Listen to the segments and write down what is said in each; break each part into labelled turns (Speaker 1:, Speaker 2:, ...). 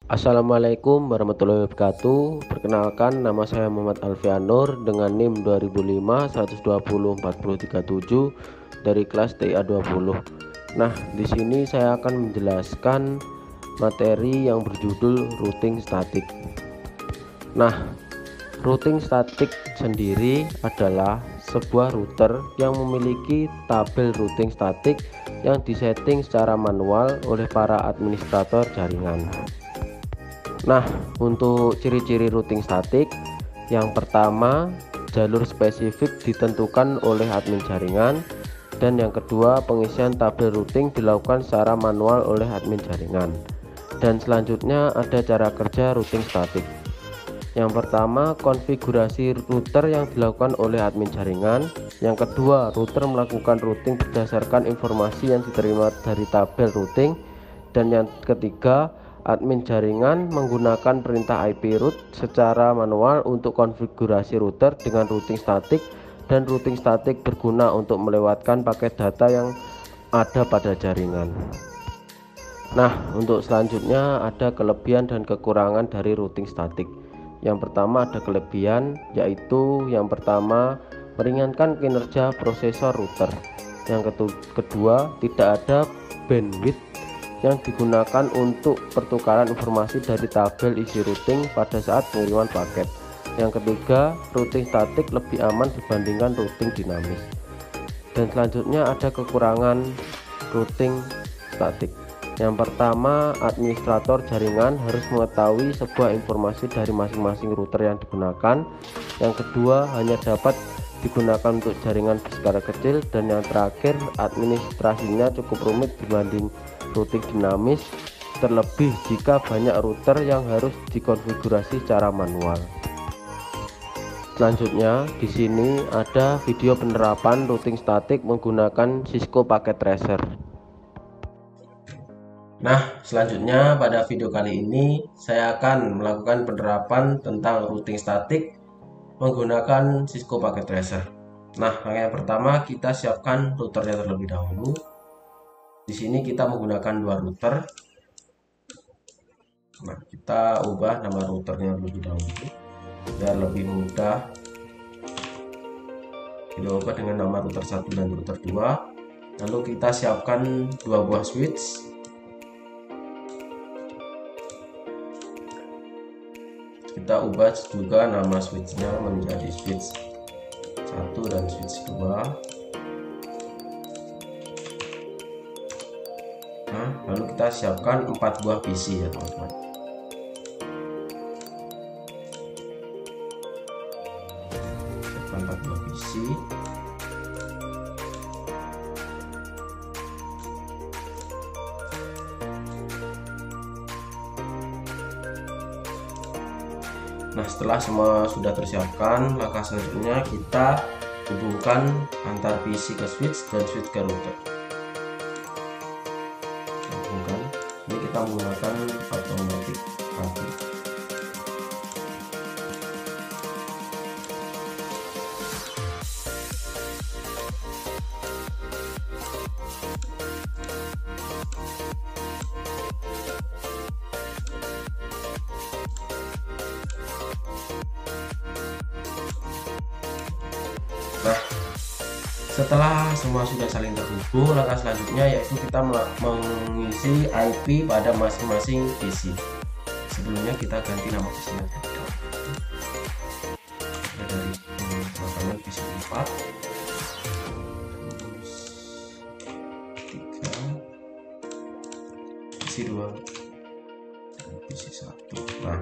Speaker 1: Assalamualaikum warahmatullahi wabarakatuh. Perkenalkan, nama saya Muhammad Alfianur dengan NIM 2005 120 40 37 dari kelas TIA 20. Nah, di sini saya akan menjelaskan materi yang berjudul routing statik. Nah, routing statik sendiri adalah sebuah router yang memiliki tabel routing statik yang disetting secara manual oleh para administrator jaringan. Nah, untuk ciri-ciri routing statik, yang pertama, jalur spesifik ditentukan oleh admin jaringan, dan yang kedua, pengisian tabel routing dilakukan secara manual oleh admin jaringan. Dan selanjutnya ada cara kerja routing statik. Yang pertama, konfigurasi router yang dilakukan oleh admin jaringan. Yang kedua, router melakukan routing berdasarkan informasi yang diterima dari tabel routing. Dan yang ketiga, admin jaringan menggunakan perintah IP route secara manual untuk konfigurasi router dengan routing statik, dan routing statik berguna untuk melewatkan paket data yang ada pada jaringan. Nah, untuk selanjutnya ada kelebihan dan kekurangan dari routing statik. Yang pertama ada kelebihan, yaitu yang pertama meringankan kinerja prosesor router. Yang kedua, tidak ada bandwidth yang digunakan untuk pertukaran informasi dari tabel isi routing pada saat pengiriman paket. Yang ketiga, routing statik lebih aman dibandingkan routing dinamis. Dan selanjutnya ada kekurangan routing statik. Yang pertama, administrator jaringan harus mengetahui sebuah informasi dari masing-masing router yang digunakan. Yang kedua, hanya dapat digunakan untuk jaringan berskala kecil. Dan yang terakhir, administrasinya cukup rumit dibanding routing dinamis, terlebih jika banyak router yang harus dikonfigurasi secara manual. Selanjutnya, di sini ada video penerapan routing statik menggunakan Cisco Packet Tracer. Nah, selanjutnya pada video kali ini saya akan melakukan penerapan tentang routing statik menggunakan Cisco Packet Tracer. Nah, yang pertama kita siapkan routernya terlebih dahulu. Di sini kita menggunakan dua router. Nah, kita ubah nama routernya terlebih dahulu biar lebih mudah. Kita ubah dengan nama router 1 dan router 2. Lalu kita siapkan dua buah switch. Kita ubah juga nama switchnya menjadi switch 1 dan switch 2. Nah, lalu kita siapkan 4 buah PC ya teman-teman. Siapkan 4 buah PC. Nah, setelah semua sudah tersiapkan, langkah selanjutnya kita hubungkan antar PC ke switch dan switch ke router. Hubungkan. Ini kita menggunakan automatic kabel. Nah, setelah semua sudah saling terhubung, langkah selanjutnya yaitu kita mengisi IP pada masing-masing PC. Sebelumnya kita ganti nama PC-nya dari misalkan PC 4, terus 3, PC 2, dan PC 1. Nah,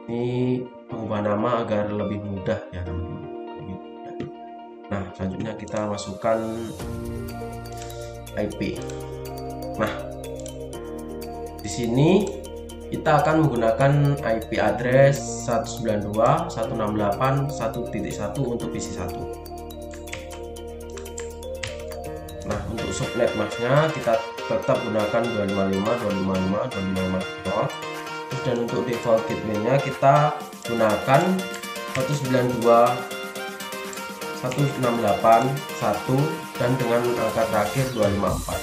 Speaker 1: ini mengubah nama agar lebih mudah ya teman-teman. Nah, selanjutnya kita masukkan IP. Nah, di sini kita akan menggunakan IP address 192.168.1.1 untuk PC 1. Nah, untuk subnet masknya kita tetap gunakan 255.255.255.0. Terus dan untuk default gateway-nya kita gunakan 192.168.1 dan dengan angka terakhir 254.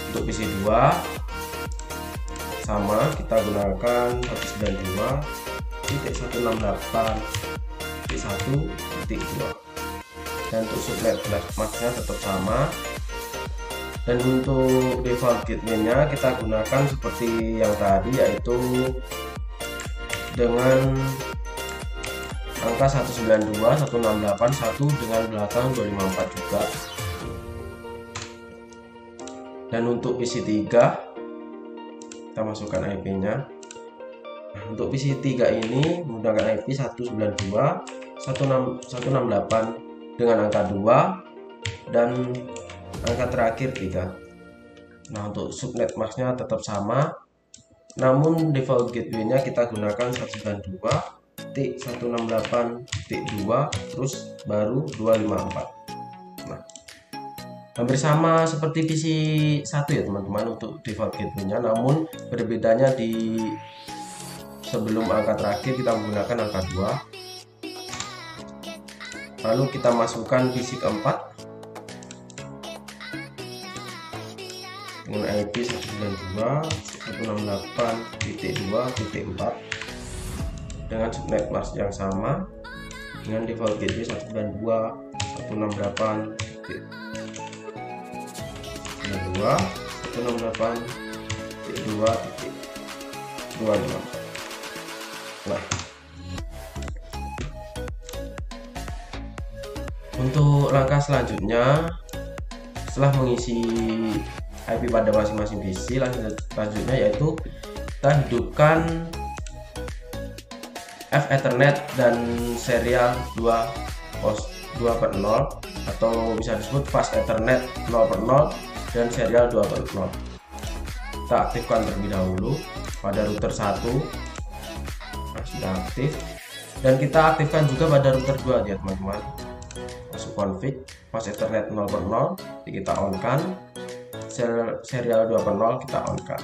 Speaker 2: Untuk PC 2 sama, kita gunakan 192.168.1.2. dan untuk subnet masknya tetap sama. Dan untuk default gateway-nya kita gunakan seperti yang tadi, yaitu dengan angka 192.168.1 dengan belakang 254 juga. Dan untuk PC 3 kita masukkan IP-nya. Nah, untuk PC 3 ini menggunakan IP 192.168 dengan angka 2 dan angka terakhir 3. Nah, untuk subnet masknya tetap sama, namun default gateway-nya kita gunakan 192.168.2 terus baru 254. Nah, hampir sama seperti PC 1 ya teman-teman untuk default gateway-nya, namun berbedanya di sebelum angka terakhir kita menggunakan angka 2. Lalu kita masukkan PC keempat dengan IP 192.168.2.4 dengan subnet mask yang sama dengan default gateway 192.168.2.254. Nah, untuk langkah selanjutnya setelah mengisi IP pada masing-masing PC, selanjutnya yaitu kita hidupkan Ethernet dan serial 2/0 atau bisa disebut fast Ethernet 0/0 dan serial 2/0. Kita aktifkan terlebih dahulu pada router 1. Nah, sudah aktif, dan kita aktifkan juga pada router 2 ya teman-teman. Masuk config fast Ethernet 0/0 kita on kan, serial 2/0 kita on kan.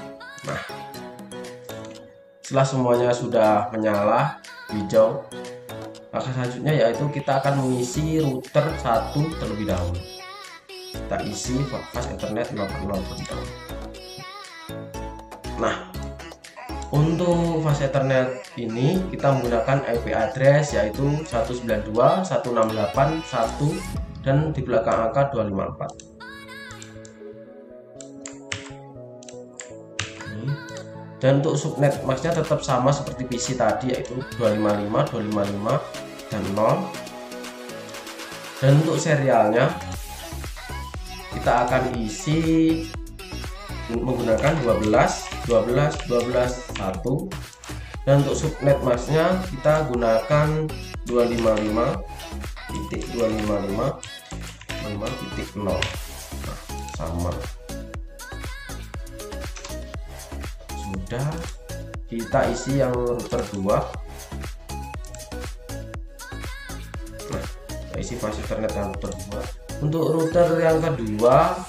Speaker 2: Nah, setelah semuanya sudah menyala hijau, langkah selanjutnya yaitu kita akan mengisi router 1 terlebih dahulu. Kita isi fast Ethernet 0/0 terlebih dahulu. Nah, untuk fast Ethernet ini kita menggunakan IP address yaitu 192.168.1 dan di belakang angka 254. Dan untuk subnet masknya tetap sama seperti PC tadi, yaitu 255, 255 dan 0. Dan untuk serialnya kita akan isi menggunakan 12 1. Dan untuk subnet masknya kita gunakan 255.255.0. Nah, sama. Sudah, kita isi yang router 2. Nah, kita isi fast Ethernet yang router 2. Untuk router yang kedua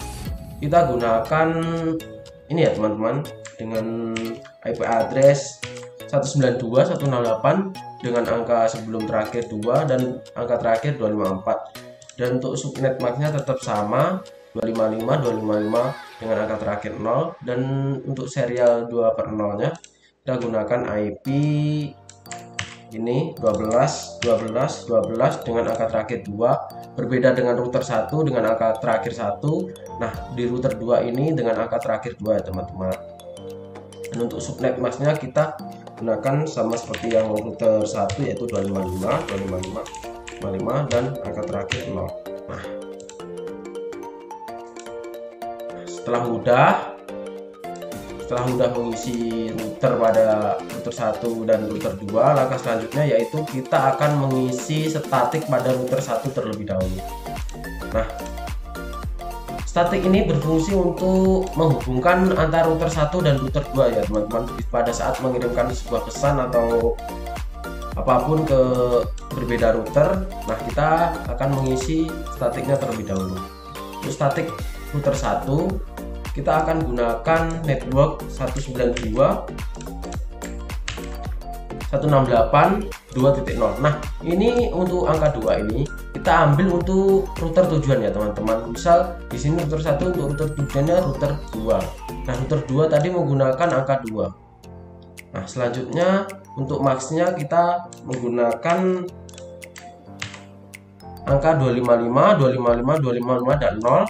Speaker 2: kita gunakan ini ya teman-teman, dengan IP address 192.168 dengan angka sebelum terakhir 2 dan angka terakhir 254. Dan untuk subnet masknya tetap sama, 255 dengan angka terakhir 0. Dan untuk serial 2/0 nya kita gunakan IP ini 12 dengan angka terakhir 2, berbeda dengan router 1 dengan angka terakhir 1. Nah, di router 2 ini dengan angka terakhir 2 ya teman-teman. Dan untuk subnet masknya kita gunakan sama seperti yang router 1 yaitu 255 dan angka terakhir 0. Nah, setelah udah mengisi router pada router 1 dan router 2, langkah selanjutnya yaitu kita akan mengisi statik pada router 1 terlebih dahulu. Nah, statik ini berfungsi untuk menghubungkan antara router 1 dan router 2 ya teman-teman, pada saat mengirimkan sebuah pesan atau apapun ke berbeda router. Nah, kita akan mengisi statiknya terlebih dahulu. Untuk statik router 1 kita akan gunakan network 192.168.2.0. Nah, ini untuk angka 2 ini kita kita ambil untuk router tujuan ya teman-teman. Misal di sini router 1 untuk router tujuannya router 2. Nah, router 2 tadi menggunakan angka 2. Nah, selanjutnya untuk max-nya kita menggunakan angka 255, 255, 255 dan 0.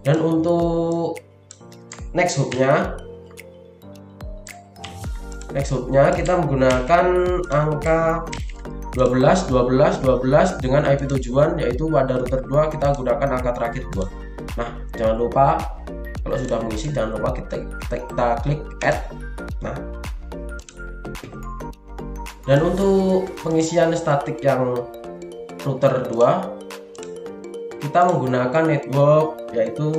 Speaker 2: Dan untuk next hubnya kita menggunakan angka 12, 12, 12 dengan IP tujuan, yaitu pada router 2 kita gunakan angka terakhir 2. Nah, jangan lupa kalau sudah mengisi, jangan lupa kita klik add. Nah, dan untuk pengisian statik yang router 2 kita menggunakan network yaitu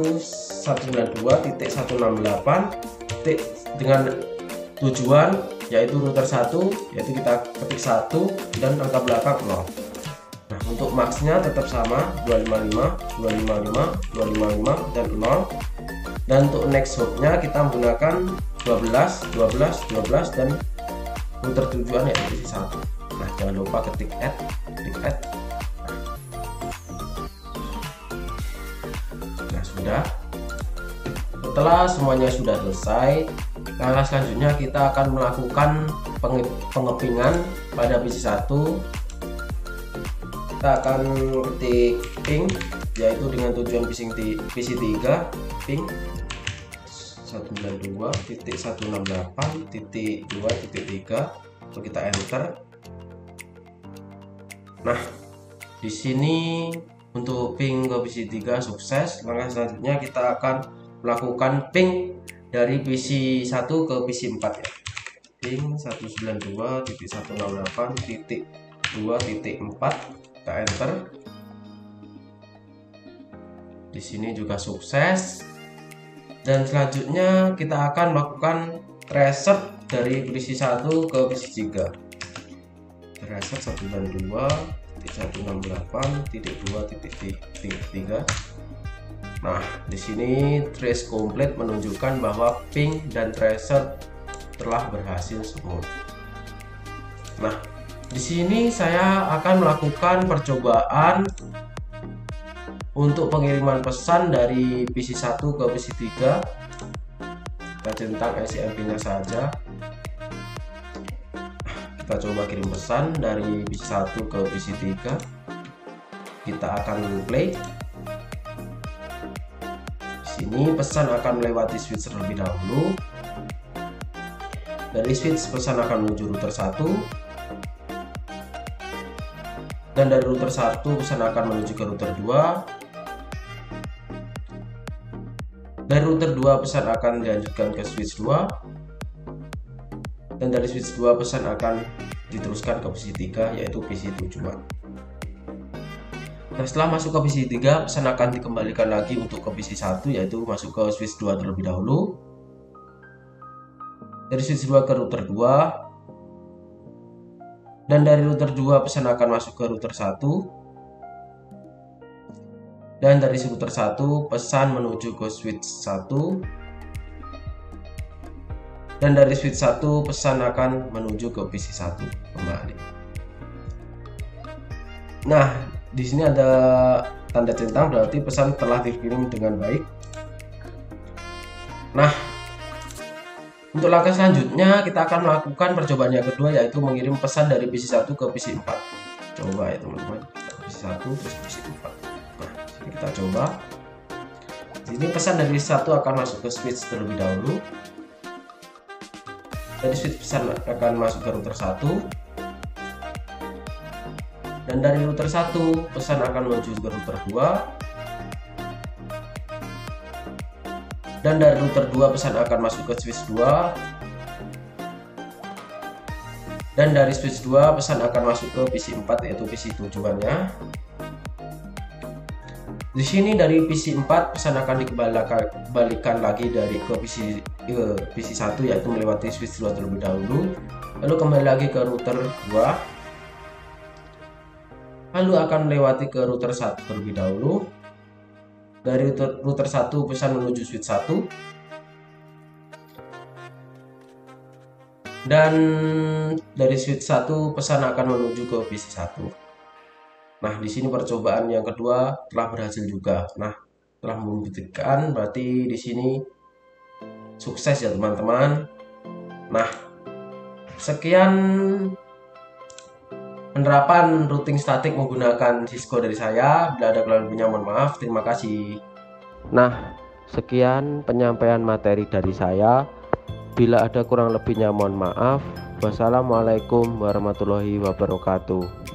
Speaker 2: 192.168 dengan tujuan yaitu router 1, yaitu kita ketik 1 dan angka belakang 0. Nah, untuk max-nya tetap sama 255, 255, 255 dan 0. Dan untuk next hop-nya kita menggunakan 12, 12, 12 dan router tujuan yaitu isi 1. Nah, jangan lupa ketik add, klik add. Nah, sudah. Setelah semuanya sudah selesai, langkah selanjutnya kita akan melakukan pengepingan pada PC1. Kita akan ketik ping, yaitu dengan tujuan PC3 ping 192.168.2.3, lalu kita enter. Nah, di sini untuk ping ke PC3 sukses. Langkah selanjutnya kita akan melakukan ping dari PC1 ke PC4 ya. Ping 192.168.2.4, kita enter. Di sini juga sukses. Dan selanjutnya kita akan melakukan reset dari PC1 ke PC3. Reset 192.168.2.3. Nah, di sini trace komplit menunjukkan bahwa ping dan tracer telah berhasil semua. Nah, di sini saya akan melakukan percobaan untuk pengiriman pesan dari PC1 ke PC3. Kita centang SCMP-nya saja. Kita coba kirim pesan dari PC1 ke PC3. Kita akan play. Sini pesan akan melewati switch terlebih dahulu. Dari switch pesan akan menuju router 1, dan dari router 1 pesan akan menuju ke router 2. Dari router 2 pesan akan dilanjutkan ke switch 2, dan dari switch 2 pesan akan diteruskan ke PC3 yaitu PC tujuan. Nah, setelah masuk ke PC3 pesan akan dikembalikan lagi untuk ke PC1 yaitu masuk ke switch 2 terlebih dahulu. Dari switch 2 ke router 2, dan dari router 2 pesan akan masuk ke router 1, dan dari router 1 pesan menuju ke switch 1, dan dari switch 1 pesan akan menuju ke PC1 kembali. Nah, di sini ada tanda centang, berarti pesan telah dikirim dengan baik. Nah, untuk langkah selanjutnya kita akan melakukan percobaan yang kedua, yaitu mengirim pesan dari PC1 ke PC4. Coba ya teman-teman, PC1 terus PC4. Nah, kita coba. Ini pesan dari PC1 akan masuk ke switch terlebih dahulu. Dari switch pesan akan masuk ke router 1. Dan dari router 1 pesan akan menuju ke router 2. Dan dari router 2 pesan akan masuk ke switch 2. Dan dari switch 2 pesan akan masuk ke PC4 yaitu PC tujuannya. Di sini dari PC4 pesan akan dikembalikan lagi dari ke PC1 yaitu melewati switch 2 terlebih dahulu. Lalu kembali lagi ke router 2. Lalu akan melewati ke router 1 terlebih dahulu. Dari router 1 pesan menuju switch 1. Dan dari switch 1 pesan akan menuju ke PC1. Nah, di sini percobaan yang kedua telah berhasil juga. Nah, telah membuktikan berarti di sini sukses ya teman-teman. Nah, sekian penerapan routing statik menggunakan Cisco dari saya. Bila ada kekurangan lebihnya mohon maaf. Terima kasih.
Speaker 1: Nah, sekian penyampaian materi dari saya. Bila ada kurang lebihnya mohon maaf. Wassalamualaikum warahmatullahi wabarakatuh.